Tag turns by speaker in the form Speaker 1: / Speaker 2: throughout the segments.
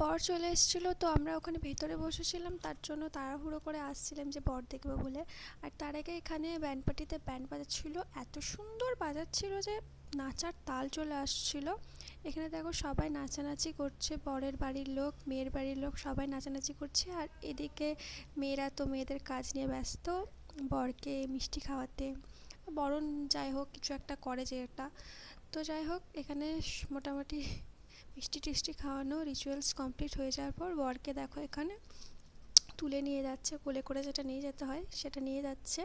Speaker 1: বর চলে এসেছিলো, তো আমরা ওখানে ভেতরে বসেছিলাম, তার জন্য তাড়াহুড়ো করে আসছিলাম যে বর দেখবো বলে। আর তার আগে এখানে ব্যান্ড পার্টিতে ব্যান্ড বাজাচ্ছিলো, এত সুন্দর বাজাচ্ছিলো যে নাচার তাল চলে আসছিল। এখানে দেখো সবাই নাচানাচি করছে, বরের বাড়ির লোক, মেয়ের বাড়ির লোক সবাই নাচানাচি করছে। আর এদিকে মেয়েরা তো মেয়েদের কাজ নিয়ে ব্যস্ত, বরকে মিষ্টি খাওয়াতে, বরণ যাই হোক কিছু একটা করে যে এটা। তো যাই হোক এখানে মোটামুটি মিষ্টি টিষ্টি খাওয়ানো রিচুয়ালস কমপ্লিট হয়ে যাওয়ার পর বরকে দেখো এখানে তুলে নিয়ে যাচ্ছে, কোলে করে যেটা নিয়ে যেতে হয় সেটা নিয়ে যাচ্ছে।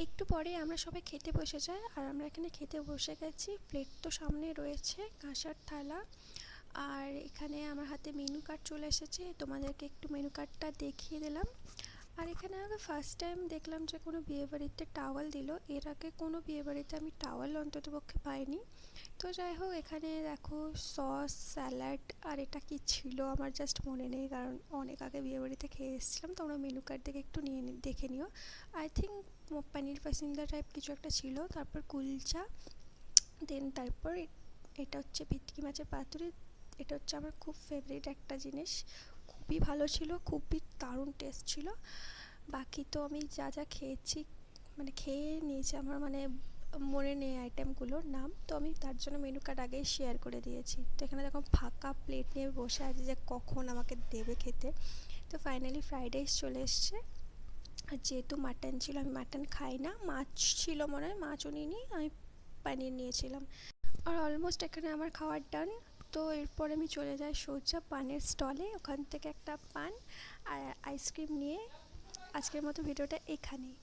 Speaker 1: একটু পরে আমরা সবাই খেতে বসে যাই, আর আমরা এখানে খেতে বসে গেছি। প্লেট তো সামনে রয়েছে, কাঁসার থালা, আর এখানে আমার হাতে মেনু কার্ড চলে এসেছে, তোমাদেরকে একটু মেনু কার্ডটা দেখিয়ে দিলাম। আর এখানে আগে ফার্স্ট টাইম দেখলাম যে কোনো বিয়েবাড়িতে টাওয়াল দিল, এর আগে কোনো বিয়েবাড়িতে আমি টাওয়াল অন্ততপক্ষে পাইনি। তো যাই হোক এখানে দেখো সস, স্যালাড, আর এটা কি ছিল আমার জাস্ট মনে নেই, কারণ অনেক আগে বিয়েবাড়িতে খেয়ে এসেছিলাম। তোমরা মেনু কার্ড দেখে একটু দেখে নিও। আই থিঙ্ক পানির পাসিন্দা টাইপ কিছু একটা ছিল, তারপর কুলচা, দেন তারপর এটা হচ্ছে ভেটকি মাছের পাতুরি। এটা হচ্ছে আমার খুব ফেভারিট একটা জিনিস, খুবই ভালো ছিল, খুবই দারুণ টেস্ট ছিল। বাকি তো আমি যা যা খেয়েছি মানে খেয়ে নিয়েছি, আমার মানে মনে নেই আইটেমগুলোর নাম, তো আমি তার জন্য মেনু কার্ড আগেই শেয়ার করে দিয়েছি। তো এখানে দেখো ফাঁকা প্লেট নিয়ে বসে আছে যে কখন আমাকে দেবে খেতে। তো ফাইনালি ফ্রাইড রাইস চলে এসছে। আর যেহেতু মাটন ছিল, আমি মাটন খাই না, মাছ ছিল মনে হয়, মাছও নিইনি, আমি পানির নিয়েছিলাম। আর অলমোস্ট এখানে আমার খাওয়ার ডান। তো এরপর আমি চলে যাই সোজা পানের স্টলে, ওখান থেকে একটা পান আর আইসক্রিম নিয়ে আজকের মতো ভিডিওটা এখানেই।